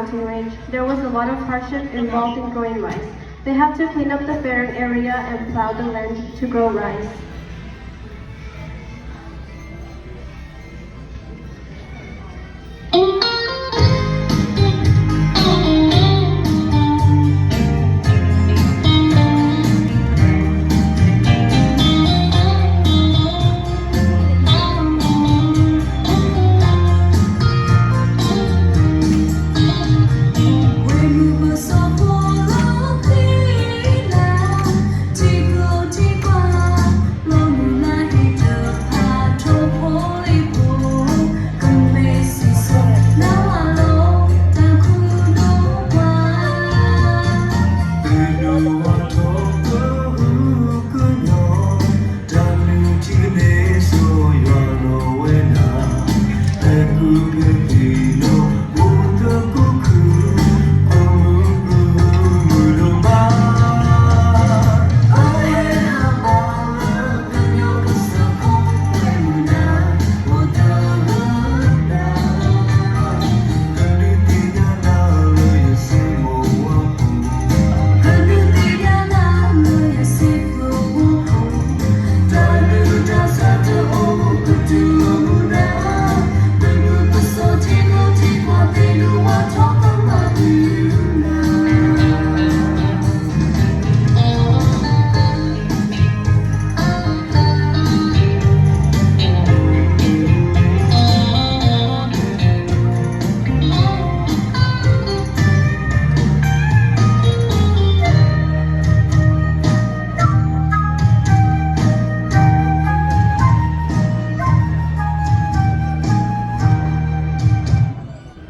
mountain range, there was a lot of hardship involved in growing rice. They have to clean up the barren area and plow the land to grow rice.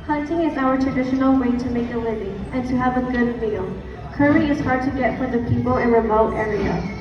Hunting is our traditional way to make a living and to have a good meal. Curry is hard to get for the people in remote areas.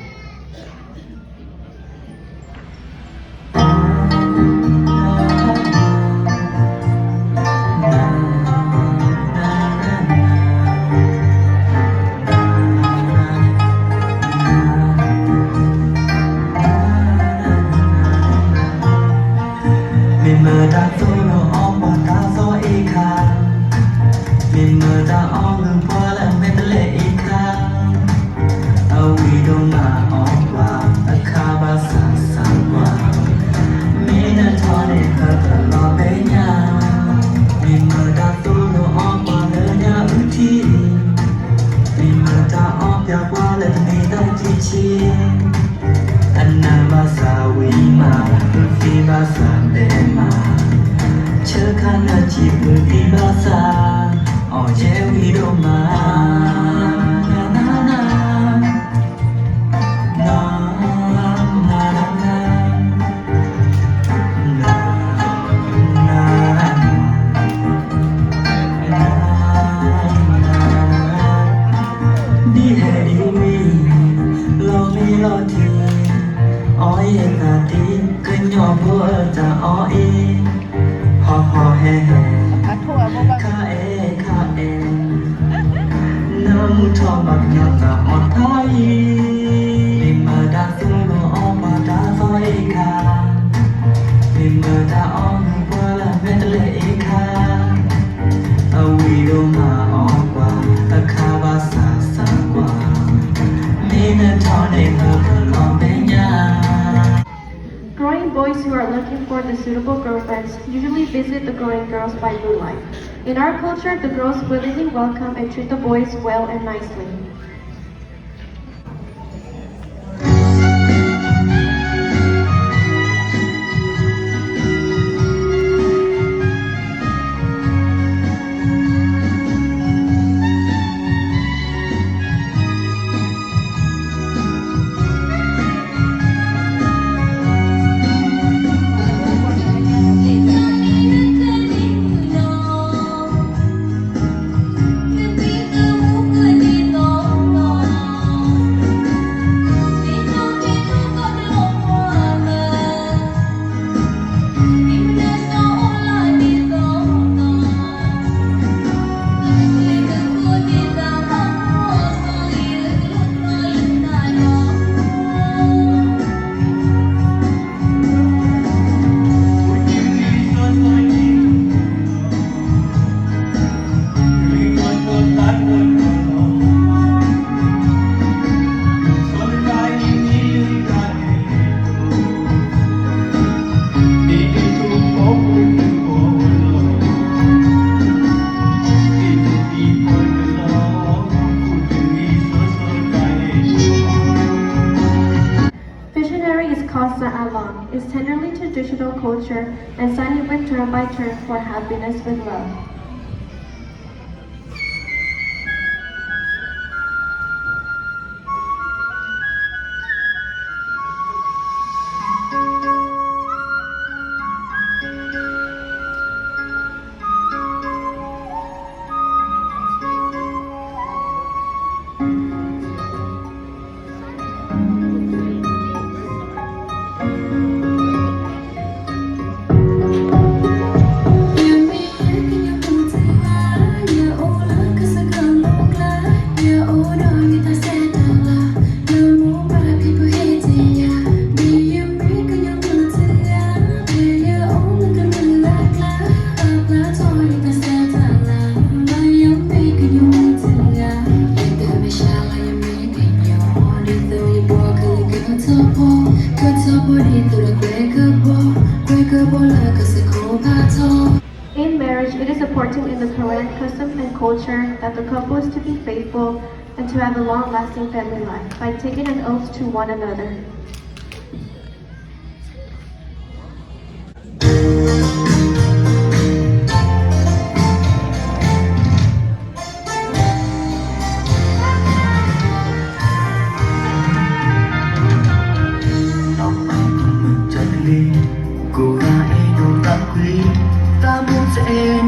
Growing boys who are looking for the suitable girlfriends usually visit the growing girls by moonlight. In our culture, the girls willingly welcome and treat the boys well and nicely. Hãy subscribe cho kênh Ghiền Mì Gõ để không bỏ lỡ long, is tenderly traditional culture and sign it with turn by turn for happiness with love. In marriage, it is important in the Korean custom and culture that the couple is to be faithful and to have a long-lasting family life by taking an oath to one another. Lòng anh không ngừng chân lý cô gái đâu ta quý ta muốn sẽ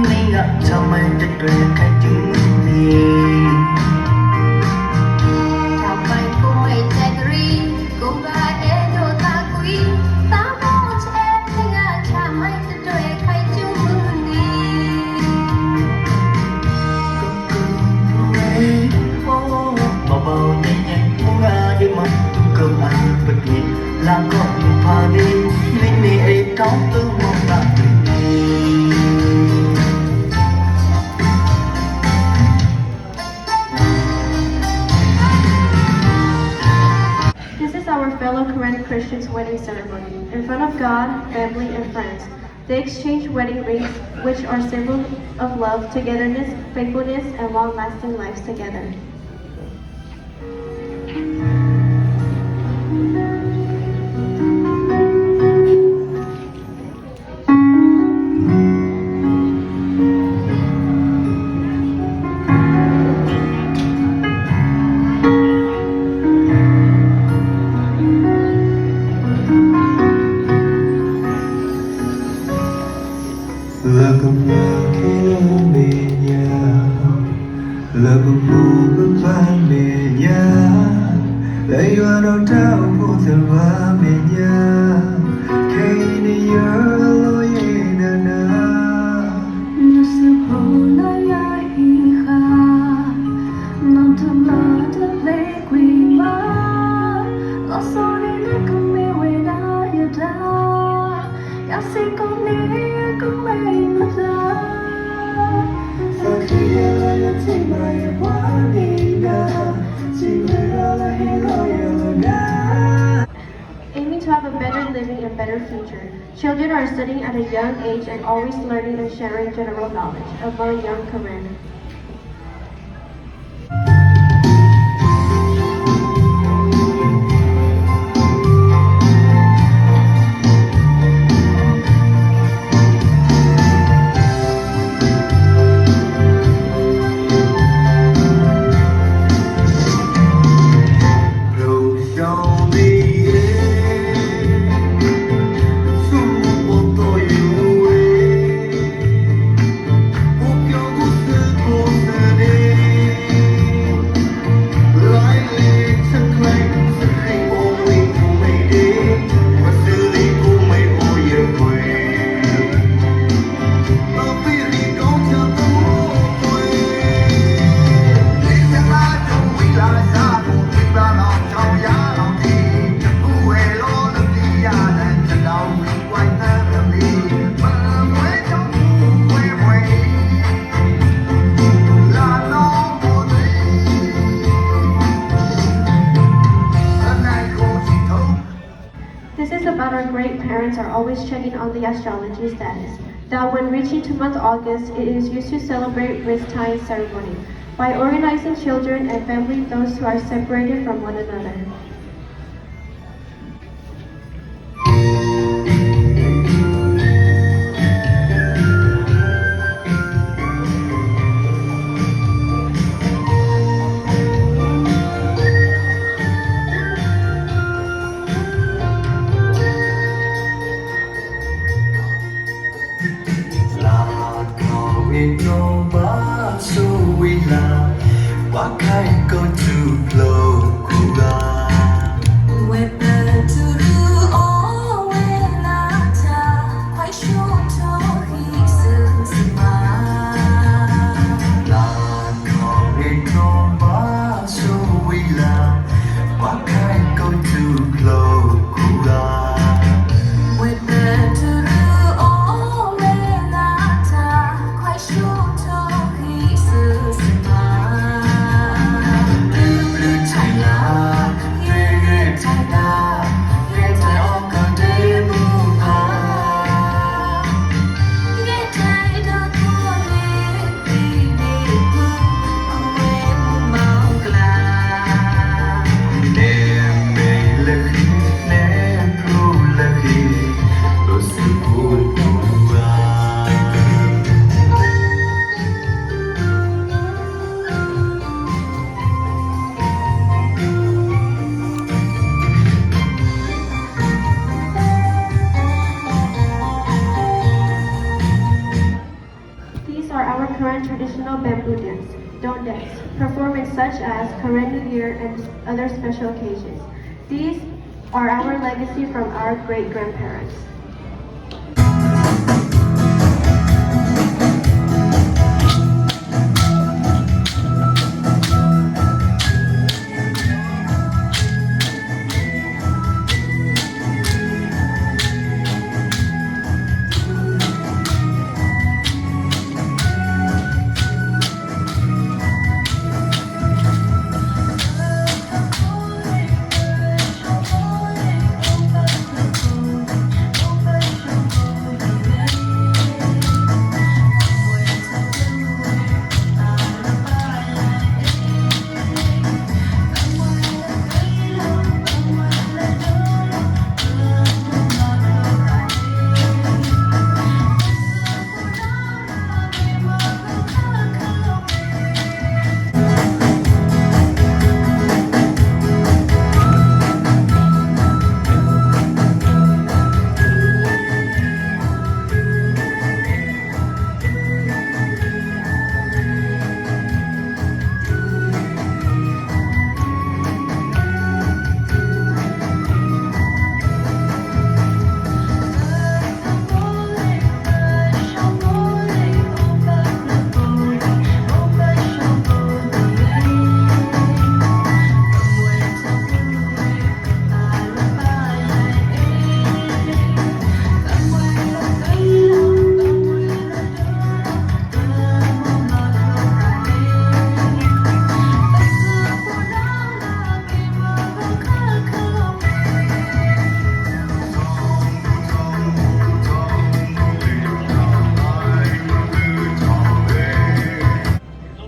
nên gặp cho mày cách về cách chứng minh Chào mày cô mày chạy đi, cô gái em đồ ta quý, ta muốn em đi ngã chả mày từ đời khai chung mừng đi. bao bao nhẹ nhẹ muốn ra đi mắt tung cơm ăn bật nhịp là còn pha đi nên này ấy có tư mong đã This is our fellow Korean Christians' wedding ceremony. In front of God, family, and friends, they exchange wedding rings, which are symbols of love, togetherness, faithfulness, and long-lasting lives together. là con nhớ khi lớn bên nhau là con mùa bước van bên nhau lại qua đâu trao vô giờ qua bên nhau khi đi nhớ lối na na Nó sự hồ nói ai kha, nó thầm lỡ thật lệ quỳ má, lo so đi nó không mê quê đã yêu ta, ya xin con đi con mê mà ra. sau khi nhớ lại chỉ mày quá đi đã chỉ người đó là hero đã Aiming to have a better living and better future, children are studying at a young age and always learning and sharing general knowledge among young Koreans. This is about our great parents are always checking on the astrology status. That when reaching to month August, it is used to celebrate wrist tying ceremony by organizing children and family those who are separated from one another. What kind go to flow Kura 为了吐露哦，为了他，快说出一声什么？ La kong itong baso wila What kind go to flow Kura 为了吐露哦，为了他，快说出一声什么？ Blue China 月月 China 月在 on the day moon 越太多过年，比你不为梦กลา Nem mei laki nem pru laki Lo su pun tua These are our current traditional bamboo dance, Don dance, performances such as Karen New Year and other special occasions. These are our legacy from our great-grandparents.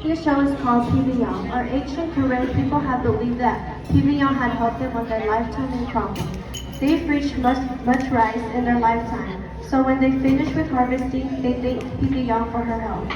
This show is called Piviyang. Our ancient Karen people have believed that Piviyang had helped them with their lifetime in crop. They've reached much rice in their lifetime, so when they finish with harvesting, they thank Piviyang for her help.